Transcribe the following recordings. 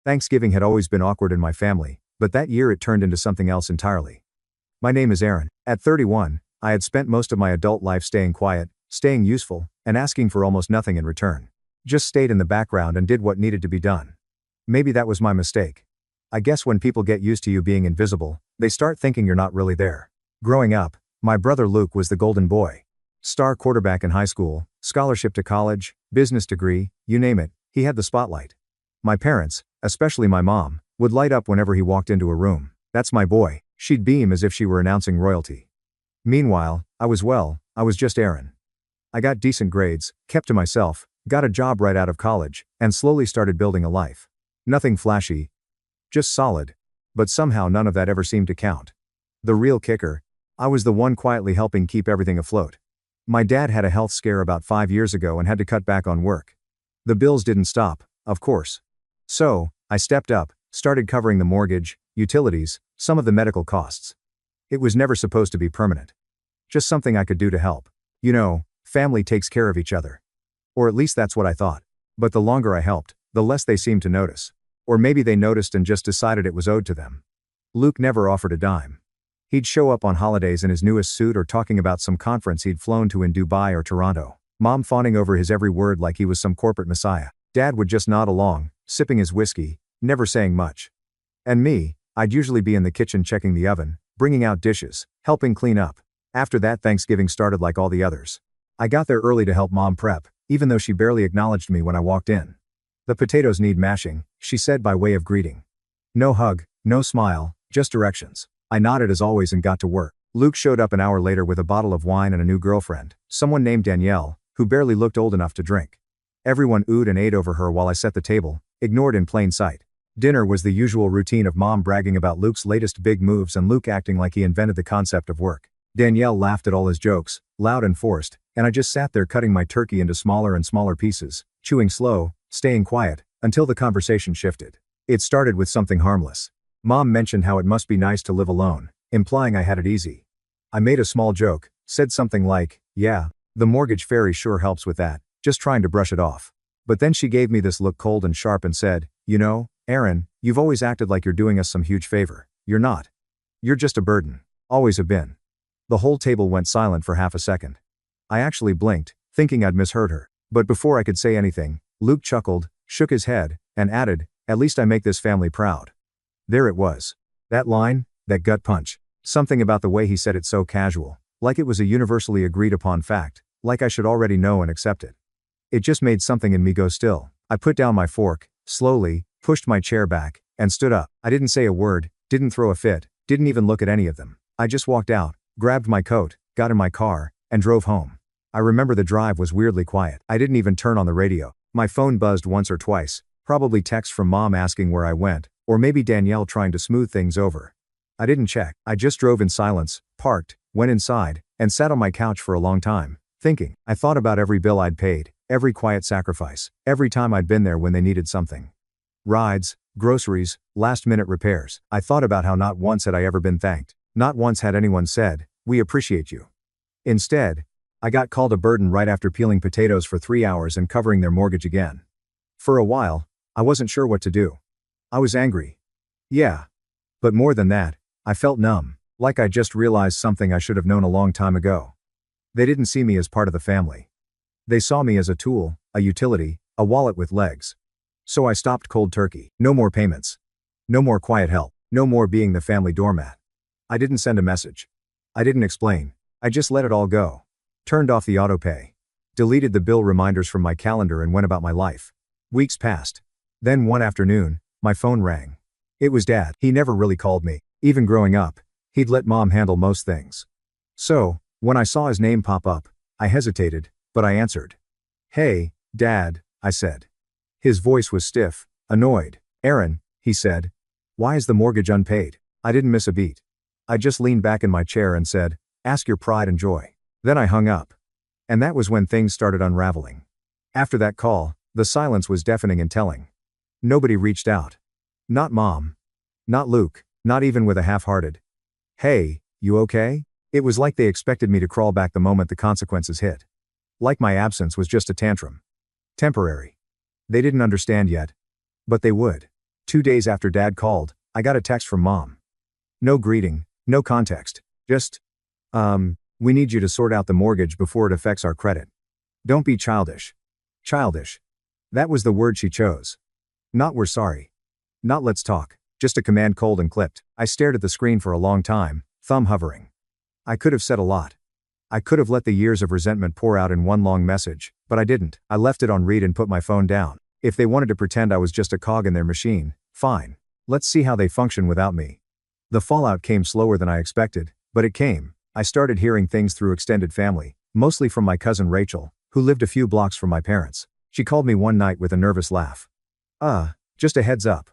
Thanksgiving had always been awkward in my family, but that year it turned into something else entirely. My name is Aaron. At 31, I had spent most of my adult life staying quiet, staying useful, and asking for almost nothing in return. Just stayed in the background and did what needed to be done. Maybe that was my mistake. I guess when people get used to you being invisible, they start thinking you're not really there. Growing up, my brother Luke was the golden boy. Star quarterback in high school, scholarship to college, business degree, you name it, he had the spotlight. My parents, especially my mom, would light up whenever he walked into a room. "That's my boy," she'd beam as if she were announcing royalty. Meanwhile, I was just Aaron. I got decent grades, kept to myself, got a job right out of college, and slowly started building a life. Nothing flashy, just solid. But somehow none of that ever seemed to count. The real kicker, I was the one quietly helping keep everything afloat. My dad had a health scare about 5 years ago and had to cut back on work. The bills didn't stop, of course. So, I stepped up, started covering the mortgage, utilities, some of the medical costs. It was never supposed to be permanent. Just something I could do to help. You know, family takes care of each other. Or at least that's what I thought. But the longer I helped, the less they seemed to notice. Or maybe they noticed and just decided it was owed to them. Luke never offered a dime. He'd show up on holidays in his newest suit or talking about some conference he'd flown to in Dubai or Toronto. Mom fawning over his every word like he was some corporate messiah. Dad would just nod along, sipping his whiskey, never saying much. And me, I'd usually be in the kitchen checking the oven, bringing out dishes, helping clean up. After that, Thanksgiving started like all the others. I got there early to help Mom prep, even though she barely acknowledged me when I walked in. "The potatoes need mashing," she said by way of greeting. No hug, no smile, just directions. I nodded as always and got to work. Luke showed up an hour later with a bottle of wine and a new girlfriend, someone named Danielle, who barely looked old enough to drink. Everyone oohed and ate over her while I set the table, ignored in plain sight. Dinner was the usual routine of Mom bragging about Luke's latest big moves and Luke acting like he invented the concept of work. Danielle laughed at all his jokes, loud and forced, and I just sat there cutting my turkey into smaller and smaller pieces, chewing slow, staying quiet, until the conversation shifted. It started with something harmless. Mom mentioned how it must be nice to live alone, implying I had it easy. I made a small joke, said something like, "Yeah, the mortgage fairy sure helps with that," just trying to brush it off. But then she gave me this look cold and sharp and said, "You know, Aaron, you've always acted like you're doing us some huge favor. You're not. You're just a burden. Always have been." The whole table went silent for half a second. I actually blinked, thinking I'd misheard her. But before I could say anything, Luke chuckled, shook his head, and added, "At least I make this family proud." There it was. That line, that gut punch. Something about the way he said it so casual, like it was a universally agreed upon fact, like I should already know and accept it. It just made something in me go still. I put down my fork, slowly, pushed my chair back, and stood up. I didn't say a word, didn't throw a fit, didn't even look at any of them. I just walked out, grabbed my coat, got in my car, and drove home. I remember the drive was weirdly quiet. I didn't even turn on the radio. My phone buzzed once or twice, probably text from Mom asking where I went, or maybe Danielle trying to smooth things over. I didn't check. I just drove in silence, parked, went inside, and sat on my couch for a long time, thinking. I thought about every bill I'd paid, every quiet sacrifice, every time I'd been there when they needed something. Rides, groceries, last-minute repairs. I thought about how not once had I ever been thanked. Not once had anyone said, "We appreciate you." Instead, I got called a burden right after peeling potatoes for 3 hours and covering their mortgage again. For a while, I wasn't sure what to do. I was angry. Yeah. But more than that, I felt numb, like I just realized something I should have known a long time ago. They didn't see me as part of the family. They saw me as a tool, a utility, a wallet with legs. So I stopped cold turkey. No more payments. No more quiet help. No more being the family doormat. I didn't send a message. I didn't explain. I just let it all go. Turned off the autopay. Deleted the bill reminders from my calendar and went about my life. Weeks passed. Then one afternoon, my phone rang. It was Dad. He never really called me. Even growing up, he'd let Mom handle most things. So, when I saw his name pop up, I hesitated, but I answered. "Hey, Dad," I said. His voice was stiff, annoyed. "Aaron," he said. "Why is the mortgage unpaid?" I didn't miss a beat. I just leaned back in my chair and said, "Ask your pride and joy." Then I hung up. And that was when things started unraveling. After that call, the silence was deafening and telling. Nobody reached out. Not Mom. Not Luke, not even with a half-hearted, "Hey, you okay?" It was like they expected me to crawl back the moment the consequences hit. Like my absence was just a tantrum. Temporary. They didn't understand yet. But they would. 2 days after Dad called, I got a text from Mom. No greeting, no context. Just, we need you to sort out the mortgage before it affects our credit. Don't be childish. Childish. That was the word she chose. Not we're sorry. Not let's talk. Just a command cold and clipped. I stared at the screen for a long time, thumb hovering. I could have said a lot. I could have let the years of resentment pour out in one long message, but I didn't. I left it on read and put my phone down. If they wanted to pretend I was just a cog in their machine, fine. Let's see how they function without me. The fallout came slower than I expected, but it came. I started hearing things through extended family, mostly from my cousin Rachel, who lived a few blocks from my parents. She called me one night with a nervous laugh. Just a heads up.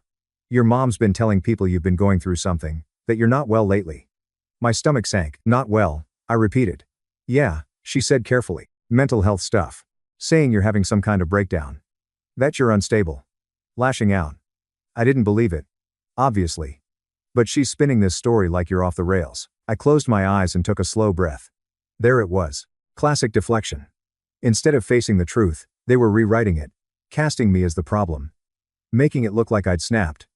Your mom's been telling people you've been going through something, that you're not well lately. My stomach sank. Not well, I repeated. Yeah, she said carefully. Mental health stuff. Saying you're having some kind of breakdown. That you're unstable. Lashing out. I didn't believe it. Obviously. But she's spinning this story like you're off the rails. I closed my eyes and took a slow breath. There it was. Classic deflection. Instead of facing the truth, they were rewriting it. Casting me as the problem. Making it look like I'd snapped.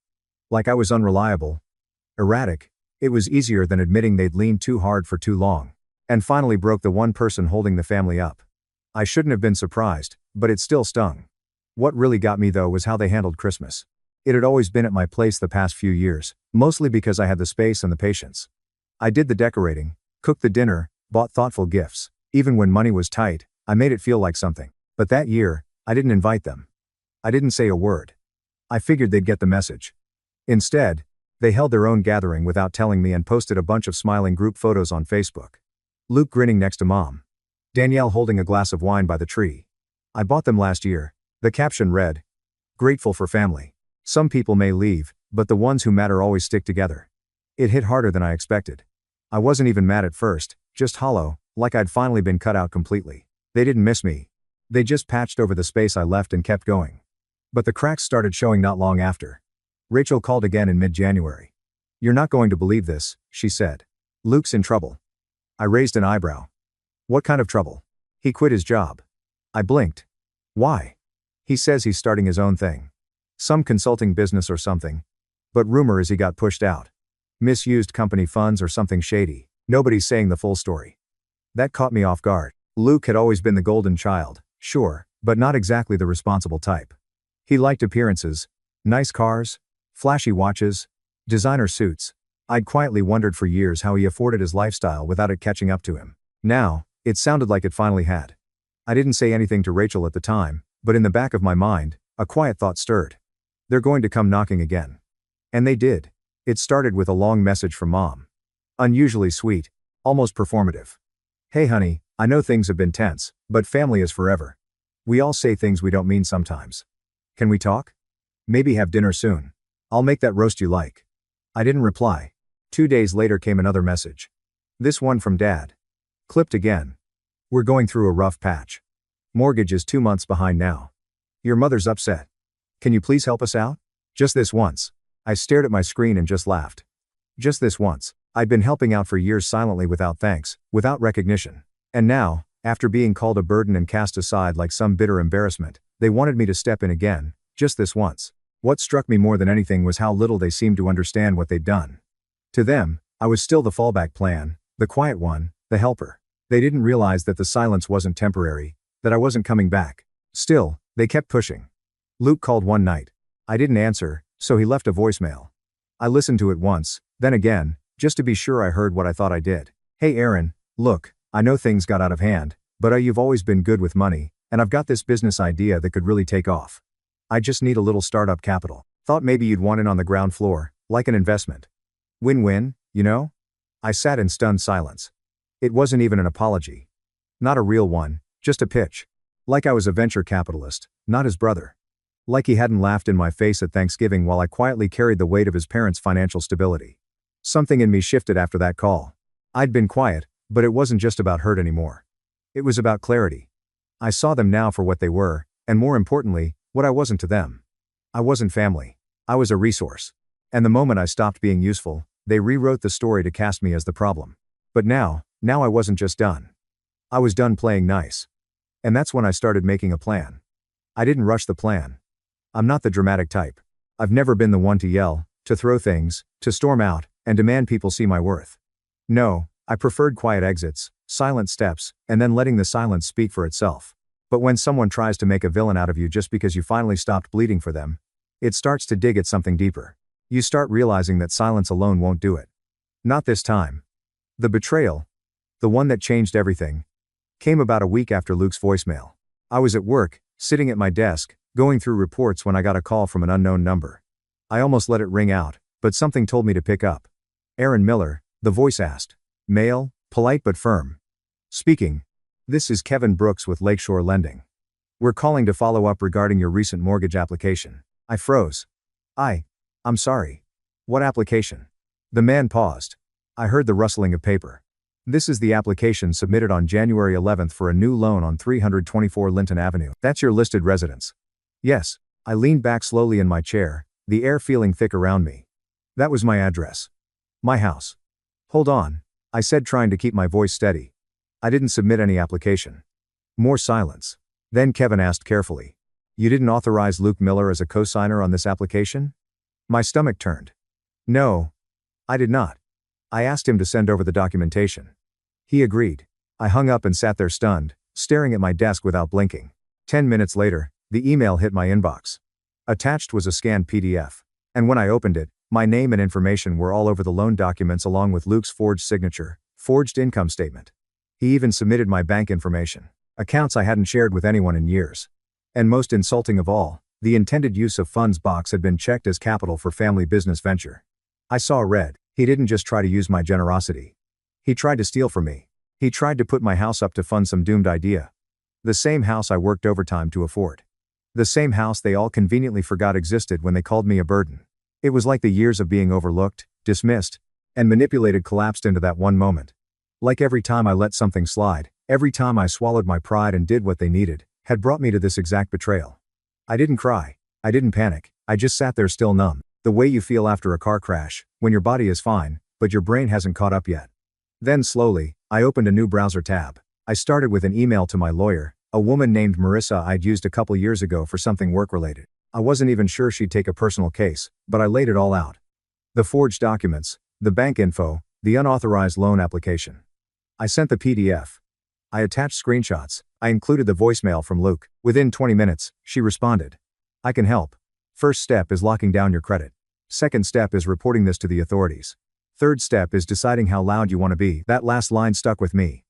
Like I was unreliable. Erratic. It was easier than admitting they'd leaned too hard for too long. And finally broke the one person holding the family up. I shouldn't have been surprised, but it still stung. What really got me though was how they handled Christmas. It had always been at my place the past few years, mostly because I had the space and the patience. I did the decorating, cooked the dinner, bought thoughtful gifts. Even when money was tight, I made it feel like something. But that year, I didn't invite them. I didn't say a word. I figured they'd get the message. Instead, they held their own gathering without telling me and posted a bunch of smiling group photos on Facebook. Luke grinning next to Mom. Danielle holding a glass of wine by the tree. I bought them last year. The caption read, "Grateful for family. Some people may leave, but the ones who matter always stick together." It hit harder than I expected. I wasn't even mad at first, just hollow, like I'd finally been cut out completely. They didn't miss me. They just patched over the space I left and kept going. But the cracks started showing not long after. Rachel called again in mid-January. "You're not going to believe this," she said. "Luke's in trouble." I raised an eyebrow. "What kind of trouble?" "He quit his job." I blinked. "Why?" "He says he's starting his own thing. Some consulting business or something. But rumor is he got pushed out. Misused company funds or something shady. Nobody's saying the full story." That caught me off guard. Luke had always been the golden child, sure, but not exactly the responsible type. He liked appearances, nice cars, flashy watches, designer suits. I'd quietly wondered for years how he afforded his lifestyle without it catching up to him. Now, it sounded like it finally had. I didn't say anything to Rachel at the time, but in the back of my mind, a quiet thought stirred. They're going to come knocking again. And they did. It started with a long message from Mom. Unusually sweet, almost performative. "Hey honey, I know things have been tense, but family is forever. We all say things we don't mean sometimes. Can we talk? Maybe have dinner soon. I'll make that roast you like." I didn't reply. 2 days later came another message. This one from Dad. Clipped again. "We're going through a rough patch. Mortgage is 2 months behind now. Your mother's upset. Can you please help us out? Just this once." I stared at my screen and just laughed. Just this once. I'd been helping out for years silently without thanks, without recognition. And now, after being called a burden and cast aside like some bitter embarrassment, they wanted me to step in again, just this once. What struck me more than anything was how little they seemed to understand what they'd done. To them, I was still the fallback plan, the quiet one, the helper. They didn't realize that the silence wasn't temporary, that I wasn't coming back. Still, they kept pushing. Luke called one night. I didn't answer, so he left a voicemail. I listened to it once, then again, just to be sure I heard what I thought I did. "Hey Aaron, look, I know things got out of hand, but you've always been good with money, and I've got this business idea that could really take off. I just need a little startup capital. Thought maybe you'd want in on the ground floor, like an investment. Win-win, you know?" I sat in stunned silence. It wasn't even an apology. Not a real one, just a pitch. Like I was a venture capitalist, not his brother. Like he hadn't laughed in my face at Thanksgiving while I quietly carried the weight of his parents' financial stability. Something in me shifted after that call. I'd been quiet, but it wasn't just about hurt anymore. It was about clarity. I saw them now for what they were, and more importantly, what I wasn't to them. I wasn't family. I was a resource. And the moment I stopped being useful, they rewrote the story to cast me as the problem. But now I wasn't just done. I was done playing nice. And that's when I started making a plan. I didn't rush the plan. I'm not the dramatic type. I've never been the one to yell, to throw things, to storm out, and demand people see my worth. No, I preferred quiet exits, silent steps, and then letting the silence speak for itself. But when someone tries to make a villain out of you just because you finally stopped bleeding for them, it starts to dig at something deeper. You start realizing that silence alone won't do it. Not this time. The betrayal, the one that changed everything, came about a week after Luke's voicemail. I was at work, sitting at my desk, going through reports when I got a call from an unknown number. I almost let it ring out, but something told me to pick up. Aaron Miller, the voice asked. Male, polite but firm. Speaking. This is Kevin Brooks with Lakeshore Lending. We're calling to follow up regarding your recent mortgage application. I froze. I'm sorry. What application? The man paused. I heard the rustling of paper. This is the application submitted on January 11th for a new loan on 324 Linton Avenue. That's your listed residence. Yes. I leaned back slowly in my chair, the air feeling thick around me. That was my address. My house. Hold on, I said, trying to keep my voice steady. I didn't submit any application. More silence. Then Kevin asked carefully. You didn't authorize Luke Miller as a co-signer on this application? My stomach turned. No. I did not. I asked him to send over the documentation. He agreed. I hung up and sat there stunned, staring at my desk without blinking. 10 minutes later, the email hit my inbox. Attached was a scanned PDF. And when I opened it, my name and information were all over the loan documents along with Luke's forged signature, forged income statement. He even submitted my bank information, accounts I hadn't shared with anyone in years. And most insulting of all, the intended use of funds box had been checked as capital for family business venture. I saw red. He didn't just try to use my generosity. He tried to steal from me. He tried to put my house up to fund some doomed idea. The same house I worked overtime to afford. The same house they all conveniently forgot existed when they called me a burden. It was like the years of being overlooked, dismissed, and manipulated collapsed into that one moment. Like every time I let something slide, every time I swallowed my pride and did what they needed, had brought me to this exact betrayal. I didn't cry. I didn't panic. I just sat there still numb. The way you feel after a car crash, when your body is fine, but your brain hasn't caught up yet. Then slowly, I opened a new browser tab. I started with an email to my lawyer, a woman named Marissa I'd used a couple years ago for something work-related. I wasn't even sure she'd take a personal case, but I laid it all out. The forged documents, the bank info, the unauthorized loan application. I sent the PDF. I attached screenshots. I included the voicemail from Luke. Within 20 minutes, she responded. I can help. First step is locking down your credit. Second step is reporting this to the authorities. Third step is deciding how loud you want to be. That last line stuck with me.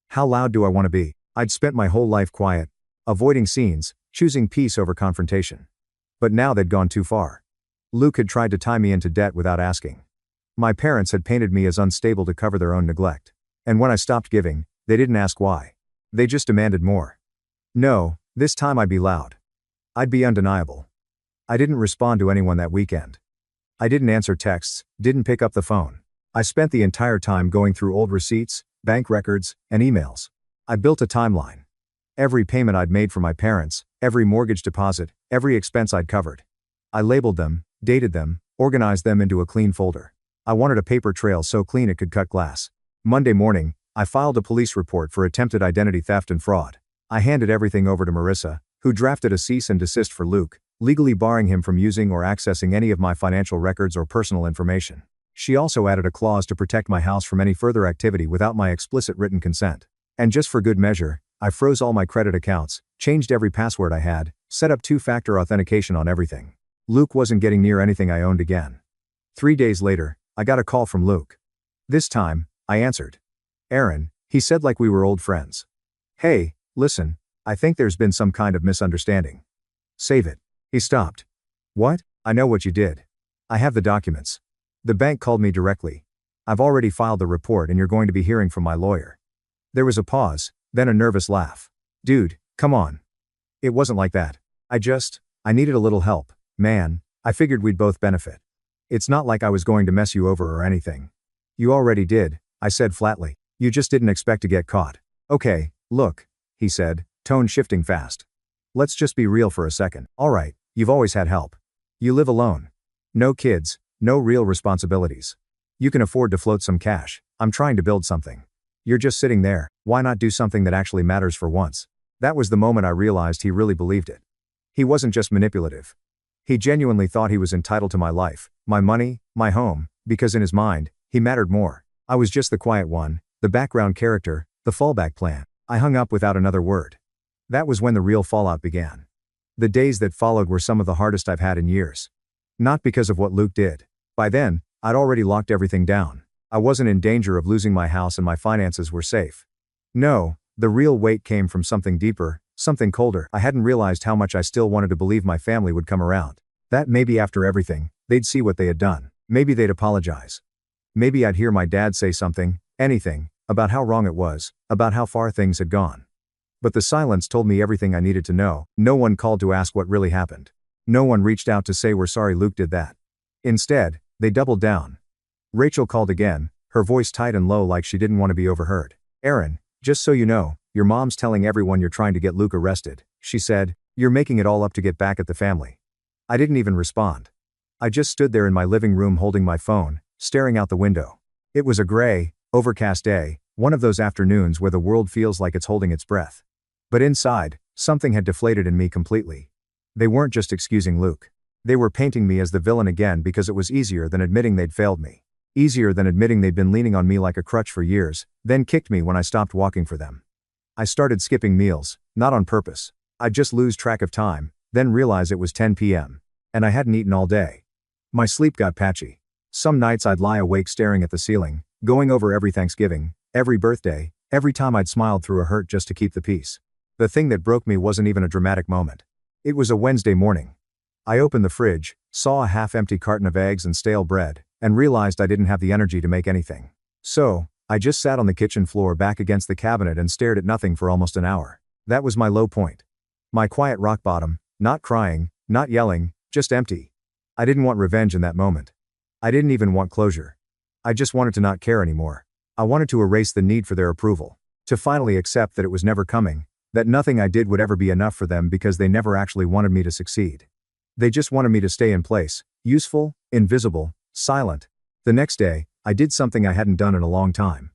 How loud do I want to be? I'd spent my whole life quiet, avoiding scenes, choosing peace over confrontation. But now they'd gone too far. Luke had tried to tie me into debt without asking. My parents had painted me as unstable to cover their own neglect. And when I stopped giving, they didn't ask why. They just demanded more. No, this time I'd be loud. I'd be undeniable. I didn't respond to anyone that weekend. I didn't answer texts, didn't pick up the phone. I spent the entire time going through old receipts, bank records, and emails. I built a timeline. Every payment I'd made for my parents, every mortgage deposit, every expense I'd covered. I labeled them, dated them, organized them into a clean folder. I wanted a paper trail so clean it could cut glass. Monday morning, I filed a police report for attempted identity theft and fraud. I handed everything over to Marissa, who drafted a cease and desist for Luke, legally barring him from using or accessing any of my financial records or personal information. She also added a clause to protect my house from any further activity without my explicit written consent. And just for good measure, I froze all my credit accounts, changed every password I had, set up two-factor authentication on everything. Luke wasn't getting near anything I owned again. 3 days later, I got a call from Luke. This time, I answered. Aaron, he said like we were old friends. Hey, listen, I think there's been some kind of misunderstanding. Save it. He stopped. What? I know what you did. I have the documents. The bank called me directly. I've already filed the report and you're going to be hearing from my lawyer. There was a pause, then a nervous laugh. Dude, come on. It wasn't like that. I needed a little help, man. I figured we'd both benefit. It's not like I was going to mess you over or anything. You already did, I said flatly. You just didn't expect to get caught. Okay, look, he said, tone shifting fast. Let's just be real for a second. All right, you've always had help. You live alone. No kids, no real responsibilities. You can afford to float some cash. I'm trying to build something. You're just sitting there. Why not do something that actually matters for once? That was the moment I realized he really believed it. He wasn't just manipulative. He genuinely thought he was entitled to my life, my money, my home, because in his mind, he mattered more. I was just the quiet one, the background character, the fallback plan. I hung up without another word. That was when the real fallout began. The days that followed were some of the hardest I've had in years. Not because of what Luke did. By then, I'd already locked everything down. I wasn't in danger of losing my house and my finances were safe. No, the real weight came from something deeper, something colder. I hadn't realized how much I still wanted to believe my family would come around. That maybe after everything, they'd see what they had done. Maybe they'd apologize. Maybe I'd hear my dad say something, anything, about how wrong it was, about how far things had gone. But the silence told me everything I needed to know. No one called to ask what really happened. No one reached out to say we're sorry Luke did that. Instead, they doubled down. Rachel called again, her voice tight and low like she didn't want to be overheard. "Aaron, just so you know, your mom's telling everyone you're trying to get Luke arrested," she said. "You're making it all up to get back at the family." I didn't even respond. I just stood there in my living room holding my phone, staring out the window. It was a gray, overcast day, one of those afternoons where the world feels like it's holding its breath. But inside, something had deflated in me completely. They weren't just excusing Luke. They were painting me as the villain again because it was easier than admitting they'd failed me. Easier than admitting they'd been leaning on me like a crutch for years, then kicked me when I stopped walking for them. I started skipping meals, not on purpose. I'd just lose track of time, then realize it was 10 p.m. And I hadn't eaten all day. My sleep got patchy. Some nights I'd lie awake staring at the ceiling, going over every Thanksgiving, every birthday, every time I'd smiled through a hurt just to keep the peace. The thing that broke me wasn't even a dramatic moment. It was a Wednesday morning. I opened the fridge, saw a half-empty carton of eggs and stale bread, and realized I didn't have the energy to make anything. So, I just sat on the kitchen floor back against the cabinet and stared at nothing for almost an hour. That was my low point. My quiet rock bottom, not crying, not yelling, just empty. I didn't want revenge in that moment. I didn't even want closure. I just wanted to not care anymore. I wanted to erase the need for their approval. To finally accept that it was never coming, that nothing I did would ever be enough for them because they never actually wanted me to succeed. They just wanted me to stay in place, useful, invisible, silent. The next day, I did something I hadn't done in a long time.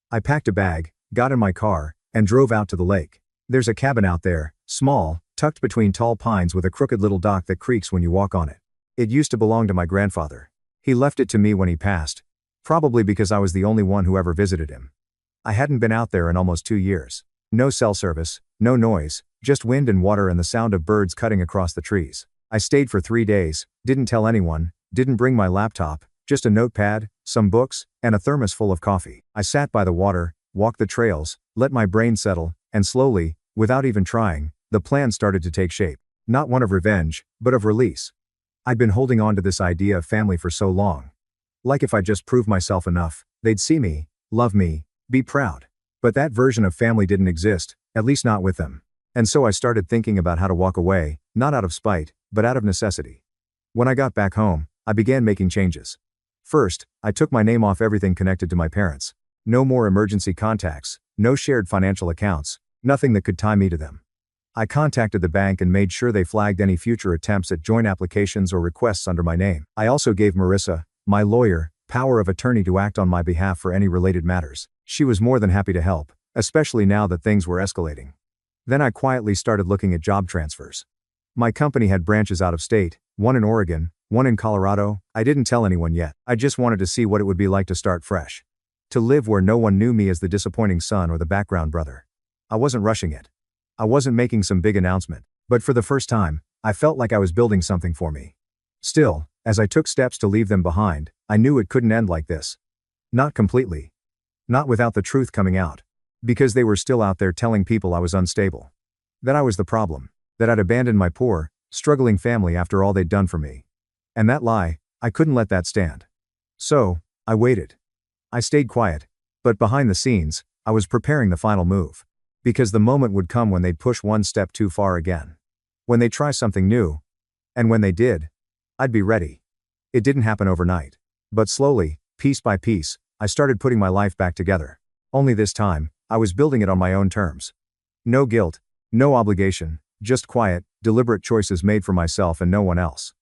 I packed a bag, got in my car, and drove out to the lake. There's a cabin out there, small, tucked between tall pines with a crooked little dock that creaks when you walk on it. It used to belong to my grandfather. He left it to me when he passed. Probably because I was the only one who ever visited him. I hadn't been out there in almost 2 years. No cell service, no noise, just wind and water and the sound of birds cutting across the trees. I stayed for 3 days, didn't tell anyone, didn't bring my laptop, just a notepad, some books, and a thermos full of coffee. I sat by the water, walked the trails, let my brain settle, and slowly, without even trying, the plan started to take shape. Not one of revenge, but of release. I'd been holding on to this idea of family for so long. Like if I just proved myself enough, they'd see me, love me, be proud. But that version of family didn't exist, at least not with them. And so I started thinking about how to walk away, not out of spite, but out of necessity. When I got back home, I began making changes. First, I took my name off everything connected to my parents. No more emergency contacts, no shared financial accounts, nothing that could tie me to them. I contacted the bank and made sure they flagged any future attempts at joint applications or requests under my name. I also gave Marissa, my lawyer, power of attorney to act on my behalf for any related matters. She was more than happy to help, especially now that things were escalating. Then I quietly started looking at job transfers. My company had branches out of state, one in Oregon, one in Colorado. I didn't tell anyone yet. I just wanted to see what it would be like to start fresh. To live where no one knew me as the disappointing son or the background brother. I wasn't rushing it. I wasn't making some big announcement, but for the first time, I felt like I was building something for me. Still, as I took steps to leave them behind, I knew it couldn't end like this. Not completely. Not without the truth coming out. Because they were still out there telling people I was unstable. That I was the problem. That I'd abandoned my poor, struggling family after all they'd done for me. And that lie, I couldn't let that stand. So, I waited. I stayed quiet. But behind the scenes, I was preparing the final move. Because the moment would come when they'd push one step too far again. When they'd try something new. And when they did, I'd be ready. It didn't happen overnight. But slowly, piece by piece, I started putting my life back together. Only this time, I was building it on my own terms. No guilt, no obligation, just quiet, deliberate choices made for myself and no one else.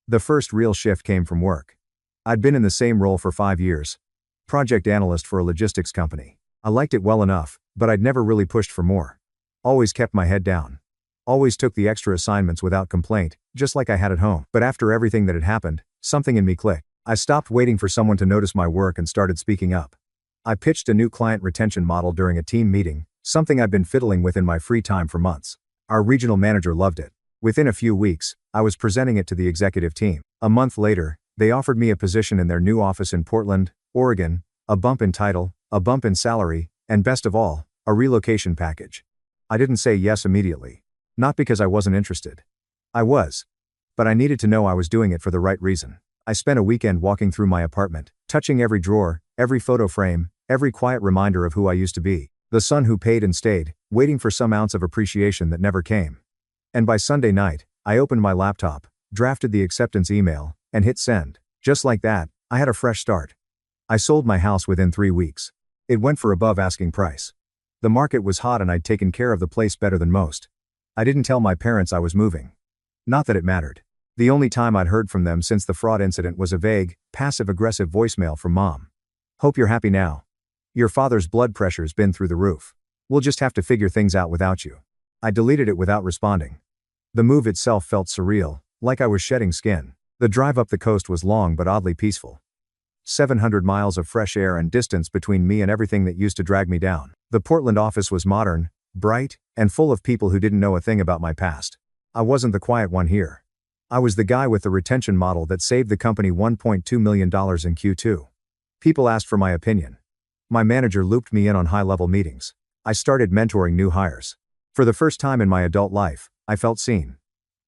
The first real shift came from work. I'd been in the same role for 5 years. Project analyst for a logistics company. I liked it well enough, but I'd never really pushed for more. Always kept my head down. Always took the extra assignments without complaint, just like I had at home. But after everything that had happened, something in me clicked. I stopped waiting for someone to notice my work and started speaking up. I pitched a new client retention model during a team meeting, something I'd been fiddling with in my free time for months. Our regional manager loved it. Within a few weeks, I was presenting it to the executive team. A month later, they offered me a position in their new office in Portland, Oregon, a bump in title, a bump in salary, and best of all, a relocation package. I didn't say yes immediately. Not because I wasn't interested. I was. But I needed to know I was doing it for the right reason. I spent a weekend walking through my apartment, touching every drawer, every photo frame, every quiet reminder of who I used to be. The son who paid and stayed, waiting for some ounce of appreciation that never came. And by Sunday night, I opened my laptop, drafted the acceptance email, and hit send. Just like that, I had a fresh start. I sold my house within 3 weeks. It went for above asking price. The market was hot and I'd taken care of the place better than most. I didn't tell my parents I was moving. Not that it mattered. The only time I'd heard from them since the fraud incident was a vague, passive-aggressive voicemail from Mom. "Hope you're happy now. Your father's blood pressure's been through the roof. We'll just have to figure things out without you." I deleted it without responding. The move itself felt surreal, like I was shedding skin. The drive up the coast was long but oddly peaceful. 700 miles of fresh air and distance between me and everything that used to drag me down. The Portland office was modern, bright, and full of people who didn't know a thing about my past. I wasn't the quiet one here. I was the guy with the retention model that saved the company $1.2 million in Q2. People asked for my opinion. My manager looped me in on high-level meetings. I started mentoring new hires. For the first time in my adult life, I felt seen.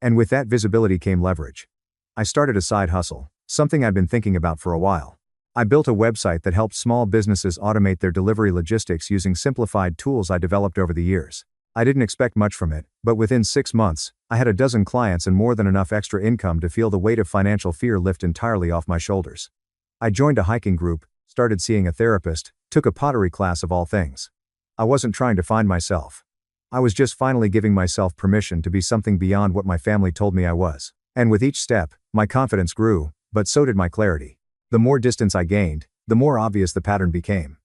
And with that visibility came leverage. I started a side hustle, something I'd been thinking about for a while. I built a website that helped small businesses automate their delivery logistics using simplified tools I developed over the years. I didn't expect much from it, but within 6 months, I had a dozen clients and more than enough extra income to feel the weight of financial fear lift entirely off my shoulders. I joined a hiking group, started seeing a therapist, took a pottery class of all things. I wasn't trying to find myself. I was just finally giving myself permission to be something beyond what my family told me I was. And with each step, my confidence grew, but so did my clarity. The more distance I gained, the more obvious the pattern became.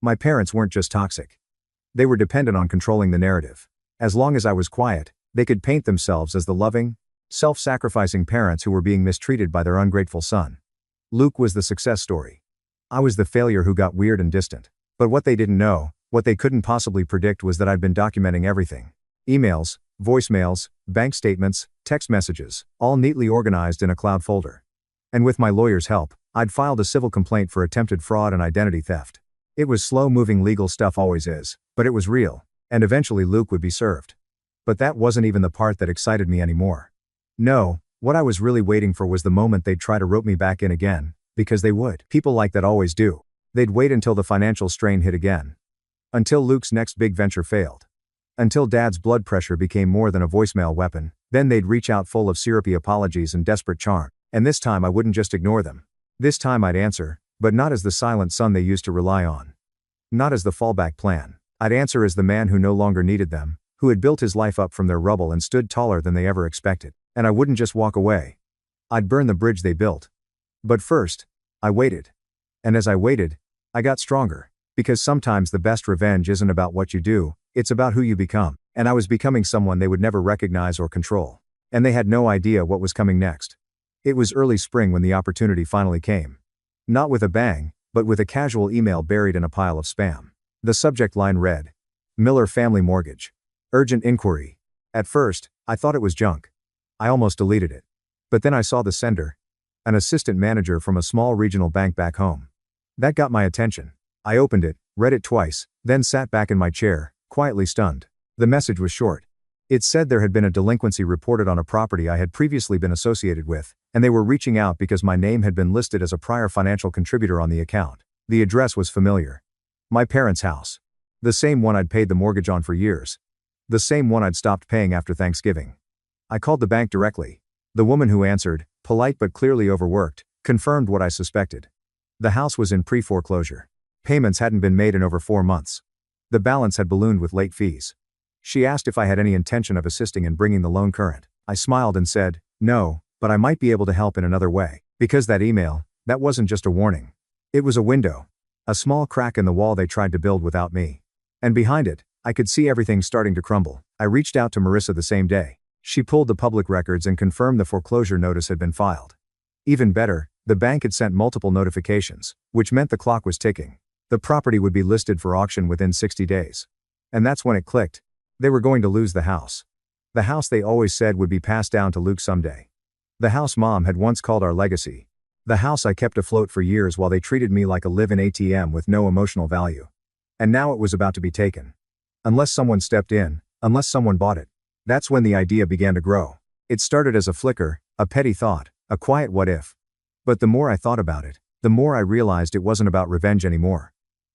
My parents weren't just toxic. They were dependent on controlling the narrative. As long as I was quiet, they could paint themselves as the loving, self-sacrificing parents who were being mistreated by their ungrateful son. Luke was the success story. I was the failure who got weird and distant. But what they didn't know, what they couldn't possibly predict was that I'd been documenting everything. Emails, voicemails, bank statements, text messages, all neatly organized in a cloud folder. And with my lawyer's help, I'd filed a civil complaint for attempted fraud and identity theft. It was slow-moving legal stuff, always is, but it was real, and eventually Luke would be served. But that wasn't even the part that excited me anymore. No, what I was really waiting for was the moment they'd try to rope me back in again, because they would. People like that always do. They'd wait until the financial strain hit again. Until Luke's next big venture failed. Until Dad's blood pressure became more than a voicemail weapon, then they'd reach out full of syrupy apologies and desperate charm. And this time I wouldn't just ignore them. This time I'd answer, but not as the silent son they used to rely on. Not as the fallback plan. I'd answer as the man who no longer needed them, who had built his life up from their rubble and stood taller than they ever expected. And I wouldn't just walk away. I'd burn the bridge they built. But first, I waited. And as I waited, I got stronger. Because sometimes the best revenge isn't about what you do, it's about who you become. And I was becoming someone they would never recognize or control. And they had no idea what was coming next. It was early spring when the opportunity finally came. Not with a bang, but with a casual email buried in a pile of spam. The subject line read, "Miller Family Mortgage. Urgent inquiry." At first, I thought it was junk. I almost deleted it. But then I saw the sender. An assistant manager from a small regional bank back home. That got my attention. I opened it, read it twice, then sat back in my chair, quietly stunned. The message was short. It said there had been a delinquency reported on a property I had previously been associated with, and they were reaching out because my name had been listed as a prior financial contributor on the account. The address was familiar. My parents' house. The same one I'd paid the mortgage on for years. The same one I'd stopped paying after Thanksgiving. I called the bank directly. The woman who answered, polite but clearly overworked, confirmed what I suspected. The house was in pre-foreclosure. Payments hadn't been made in over 4 months. The balance had ballooned with late fees. She asked if I had any intention of assisting in bringing the loan current. I smiled and said, no, but I might be able to help in another way. Because that email, that wasn't just a warning. It was a window. A small crack in the wall they tried to build without me. And behind it, I could see everything starting to crumble. I reached out to Marissa the same day. She pulled the public records and confirmed the foreclosure notice had been filed. Even better, the bank had sent multiple notifications, which meant the clock was ticking. The property would be listed for auction within 60 days. And that's when it clicked. They were going to lose the house. The house they always said would be passed down to Luke someday. The house Mom had once called our legacy. The house I kept afloat for years while they treated me like a live-in ATM with no emotional value. And now it was about to be taken. Unless someone stepped in, unless someone bought it. That's when the idea began to grow. It started as a flicker, a petty thought, a quiet what if. But the more I thought about it, the more I realized it wasn't about revenge anymore.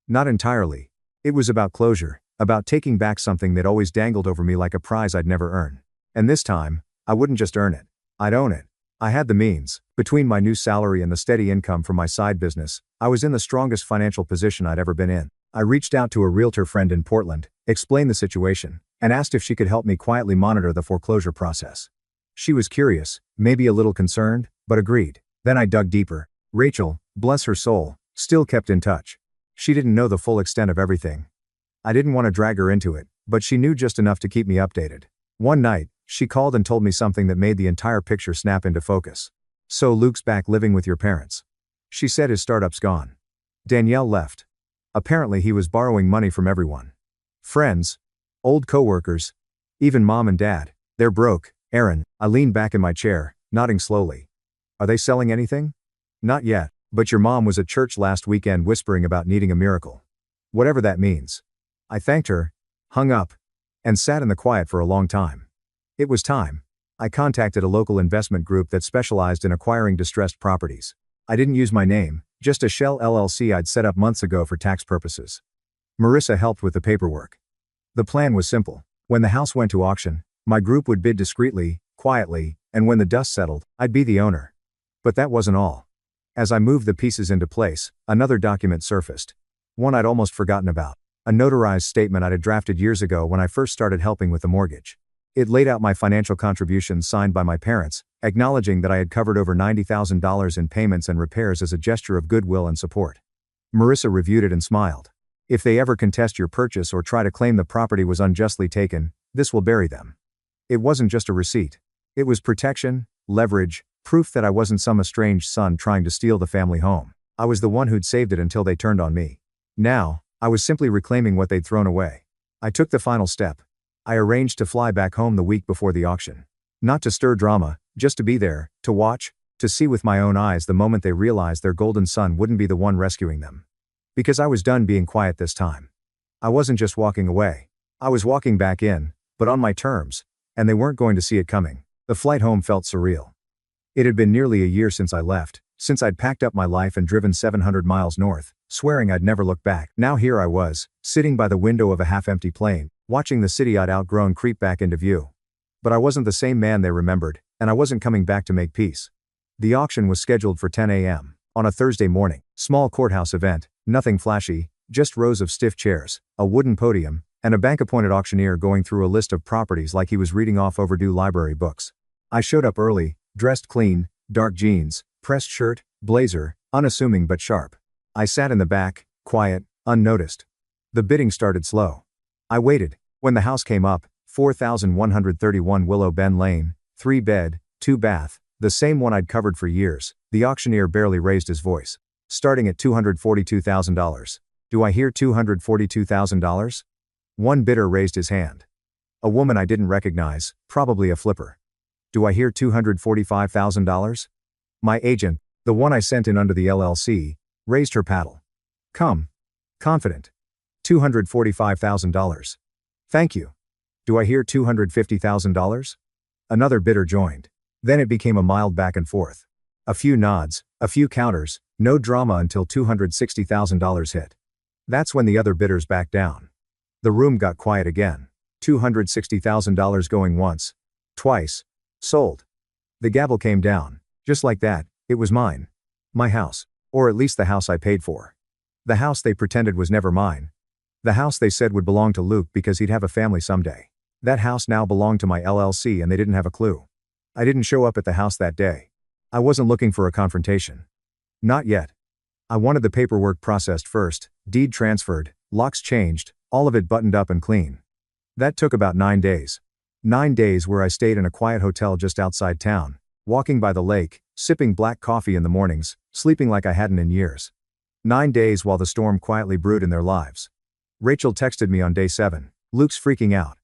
Not entirely. It was about closure, about taking back something that always dangled over me like a prize I'd never earn. And this time, I wouldn't just earn it. I'd own it. I had the means. Between my new salary and the steady income from my side business, I was in the strongest financial position I'd ever been in. I reached out to a realtor friend in Portland, explained the situation, and asked if she could help me quietly monitor the foreclosure process. She was curious, maybe a little concerned, but agreed. Then I dug deeper. Rachel, bless her soul, still kept in touch. She didn't know the full extent of everything. I didn't want to drag her into it, but she knew just enough to keep me updated. One night, she called and told me something that made the entire picture snap into focus. So Luke's back living with your parents. She said his startup's gone. Danielle left. Apparently he was borrowing money from everyone. Friends. Old coworkers. Even Mom and Dad. They're broke, Aaron. I leaned back in my chair, nodding slowly. Are they selling anything? Not yet, but your mom was at church last weekend whispering about needing a miracle. Whatever that means. I thanked her, hung up, and sat in the quiet for a long time. It was time. I contacted a local investment group that specialized in acquiring distressed properties. I didn't use my name, just a shell LLC I'd set up months ago for tax purposes. Marissa helped with the paperwork. The plan was simple. When the house went to auction, my group would bid discreetly, quietly, and when the dust settled, I'd be the owner. But that wasn't all. As I moved the pieces into place, another document surfaced. One I'd almost forgotten about. A notarized statement I'd drafted years ago when I first started helping with the mortgage. It laid out my financial contributions signed by my parents, acknowledging that I had covered over $90,000 in payments and repairs as a gesture of goodwill and support. Marissa reviewed it and smiled. If they ever contest your purchase or try to claim the property was unjustly taken, this will bury them. It wasn't just a receipt. It was protection, leverage, proof that I wasn't some estranged son trying to steal the family home. I was the one who'd saved it until they turned on me. Now, I was simply reclaiming what they'd thrown away. I took the final step. I arranged to fly back home the week before the auction. Not to stir drama, just to be there, to watch, to see with my own eyes the moment they realized their golden son wouldn't be the one rescuing them. Because I was done being quiet this time. I wasn't just walking away. I was walking back in, but on my terms, and they weren't going to see it coming. The flight home felt surreal. It had been nearly a year since I left, since I'd packed up my life and driven 700 miles north, swearing I'd never look back. Now here I was, sitting by the window of a half-empty plane, watching the city I'd outgrown creep back into view. But I wasn't the same man they remembered, and I wasn't coming back to make peace. The auction was scheduled for 10 a.m. on a Thursday morning. Small courthouse event, nothing flashy, just rows of stiff chairs, a wooden podium, and a bank-appointed auctioneer going through a list of properties like he was reading off overdue library books. I showed up early, dressed clean, dark jeans, pressed shirt, blazer, unassuming but sharp. I sat in the back, quiet, unnoticed. The bidding started slow. I waited. When the house came up, 4,131 Willow Bend Lane, 3-bed, 2-bath, the same one I'd covered for years, the auctioneer barely raised his voice. Starting at $242,000. Do I hear $242,000? One bidder raised his hand. A woman I didn't recognize, probably a flipper. Do I hear $245,000? My agent, the one I sent in under the LLC, raised her paddle. Come. Confident. $245,000. Thank you. Do I hear $250,000? Another bidder joined. Then it became a mild back and forth. A few nods, a few counters, no drama until $260,000 hit. That's when the other bidders backed down. The room got quiet again. $260,000 going once. Twice. Sold. The gavel came down. Just like that, it was mine. My house. Or at least the house I paid for. The house they pretended was never mine. The house they said would belong to Luke because he'd have a family someday. That house now belonged to my LLC and they didn't have a clue. I didn't show up at the house that day. I wasn't looking for a confrontation. Not yet. I wanted the paperwork processed first, deed transferred, locks changed, all of it buttoned up and clean. That took about 9 days. 9 days where I stayed in a quiet hotel just outside town, walking by the lake, sipping black coffee in the mornings, sleeping like I hadn't in years. 9 days while the storm quietly brewed in their lives. Rachel texted me on day 7. Luke's freaking out.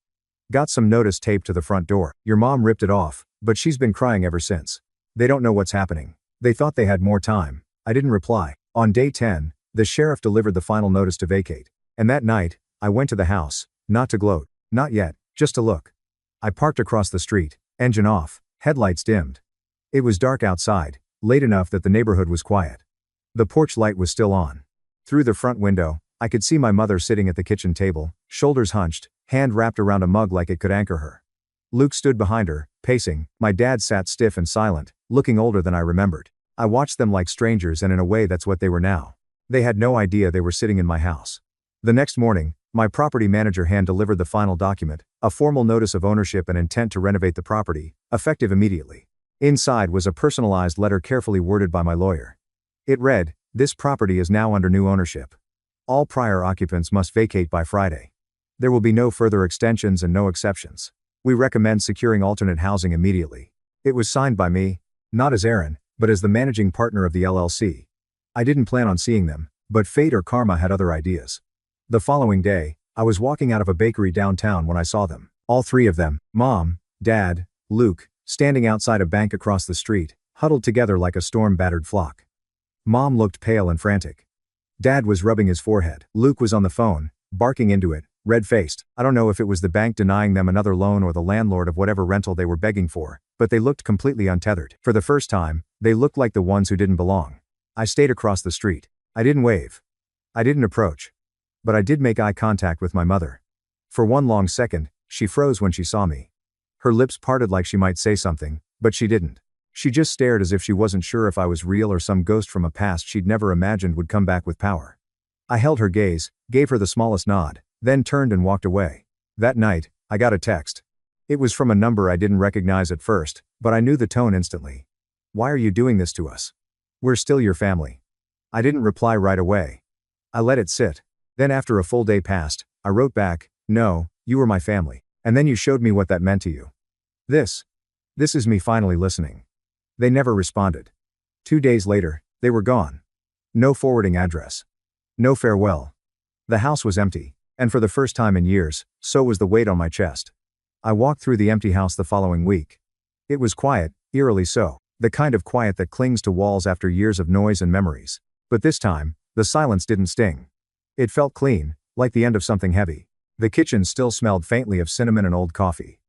Got some notice taped to the front door. Your mom ripped it off, but she's been crying ever since. They don't know what's happening. They thought they had more time. I didn't reply. On day 10, the sheriff delivered the final notice to vacate. And that night, I went to the house, not to gloat, not yet, just to look. I parked across the street, engine off, headlights dimmed. It was dark outside, late enough that the neighborhood was quiet. The porch light was still on. Through the front window, I could see my mother sitting at the kitchen table, shoulders hunched, hand wrapped around a mug like it could anchor her. Luke stood behind her, pacing. My dad sat stiff and silent, looking older than I remembered. I watched them like strangers, and in a way that's what they were now. They had no idea they were sitting in my house. The next morning, my property manager hand-delivered the final document, a formal notice of ownership and intent to renovate the property, effective immediately. Inside was a personalized letter carefully worded by my lawyer. It read, "This property is now under new ownership. All prior occupants must vacate by Friday. There will be no further extensions and no exceptions. We recommend securing alternate housing immediately." It was signed by me, not as Aaron, but as the managing partner of the LLC. I didn't plan on seeing them, but fate or karma had other ideas. The following day, I was walking out of a bakery downtown when I saw them. All three of them, Mom, Dad, Luke, standing outside a bank across the street, huddled together like a storm-battered flock. Mom looked pale and frantic. Dad was rubbing his forehead. Luke was on the phone, barking into it, red-faced. I don't know if it was the bank denying them another loan or the landlord of whatever rental they were begging for, but they looked completely untethered. For the first time, they looked like the ones who didn't belong. I stayed across the street. I didn't wave. I didn't approach. But I did make eye contact with my mother. For one long second, she froze when she saw me. Her lips parted like she might say something, but she didn't. She just stared as if she wasn't sure if I was real or some ghost from a past she'd never imagined would come back with power. I held her gaze, gave her the smallest nod, then turned and walked away. That night, I got a text. It was from a number I didn't recognize at first, but I knew the tone instantly. "Why are you doing this to us? We're still your family." I didn't reply right away. I let it sit. Then after a full day passed, I wrote back, "No, you were my family. And then you showed me what that meant to you. This is me finally listening." They never responded. 2 days later, they were gone. No forwarding address. No farewell. The house was empty, and for the first time in years, so was the weight on my chest. I walked through the empty house the following week. It was quiet, eerily so, the kind of quiet that clings to walls after years of noise and memories. But this time, the silence didn't sting. It felt clean, like the end of something heavy. The kitchen still smelled faintly of cinnamon and old coffee.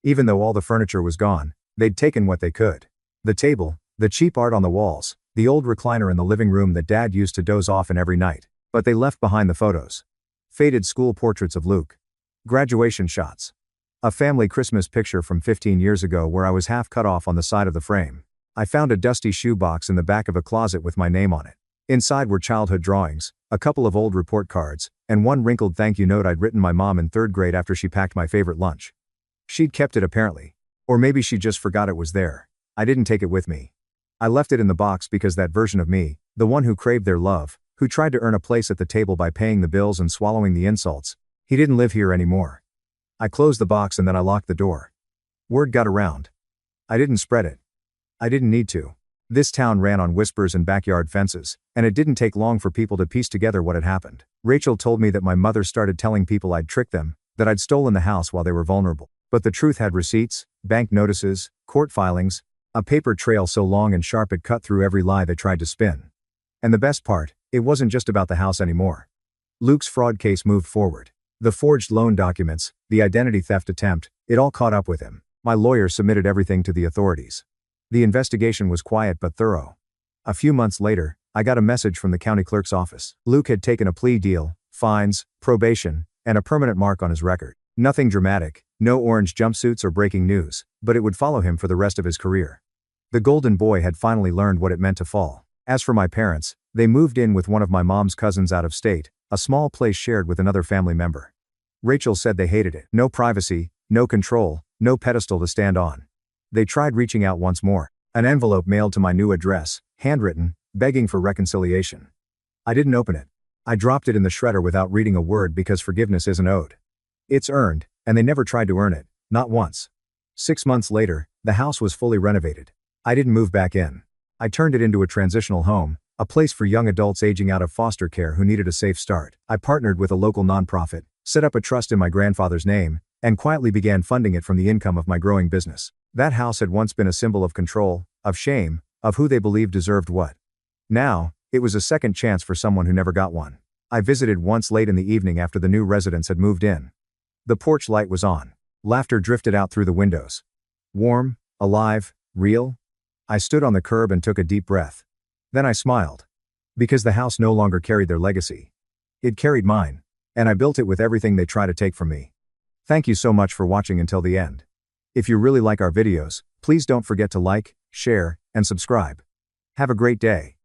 Even though all the furniture was gone, they'd taken what they could. The table, the cheap art on the walls, the old recliner in the living room that Dad used to doze off in every night. But they left behind the photos. Faded school portraits of Luke. Graduation shots. A family Christmas picture from 15 years ago where I was half cut off on the side of the frame. I found a dusty shoebox in the back of a closet with my name on it. Inside were childhood drawings, a couple of old report cards, and one wrinkled thank you note I'd written my mom in 3rd grade after she packed my favorite lunch. She'd kept it apparently. Or maybe she just forgot it was there. I didn't take it with me. I left it in the box because that version of me, the one who craved their love, who tried to earn a place at the table by paying the bills and swallowing the insults, he didn't live here anymore. I closed the box and then I locked the door. Word got around. I didn't spread it. I didn't need to. This town ran on whispers and backyard fences, and it didn't take long for people to piece together what had happened. Rachel told me that my mother started telling people I'd tricked them, that I'd stolen the house while they were vulnerable. But the truth had receipts, bank notices, court filings, a paper trail so long and sharp it cut through every lie they tried to spin. And the best part, it wasn't just about the house anymore. Luke's fraud case moved forward. The forged loan documents, the identity theft attempt, it all caught up with him. My lawyer submitted everything to the authorities. The investigation was quiet but thorough. A few months later, I got a message from the county clerk's office. Luke had taken a plea deal, fines, probation, and a permanent mark on his record. Nothing dramatic, no orange jumpsuits or breaking news, but it would follow him for the rest of his career. The golden boy had finally learned what it meant to fall. As for my parents, they moved in with one of my mom's cousins out of state, a small place shared with another family member. Rachel said they hated it. No privacy, no control, no pedestal to stand on. They tried reaching out once more. An envelope mailed to my new address, handwritten, begging for reconciliation. I didn't open it. I dropped it in the shredder without reading a word because forgiveness isn't owed. It's earned, And they never tried to earn it, not once. 6 months later, the house was fully renovated. I didn't move back in. I turned it into a transitional home, a place for young adults aging out of foster care who needed a safe start. I partnered with a local nonprofit, set up a trust in my grandfather's name, and quietly began funding it from the income of my growing business. That house had once been a symbol of control, of shame, of who they believed deserved what. Now, it was a second chance for someone who never got one. I visited once late in the evening after the new residents had moved in. The porch light was on. Laughter drifted out through the windows. Warm, alive, real. I stood on the curb and took a deep breath. Then I smiled. Because the house no longer carried their legacy. It carried mine. And I built it with everything they try to take from me. Thank you so much for watching until the end. If you really like our videos, please don't forget to like, share, and subscribe. Have a great day.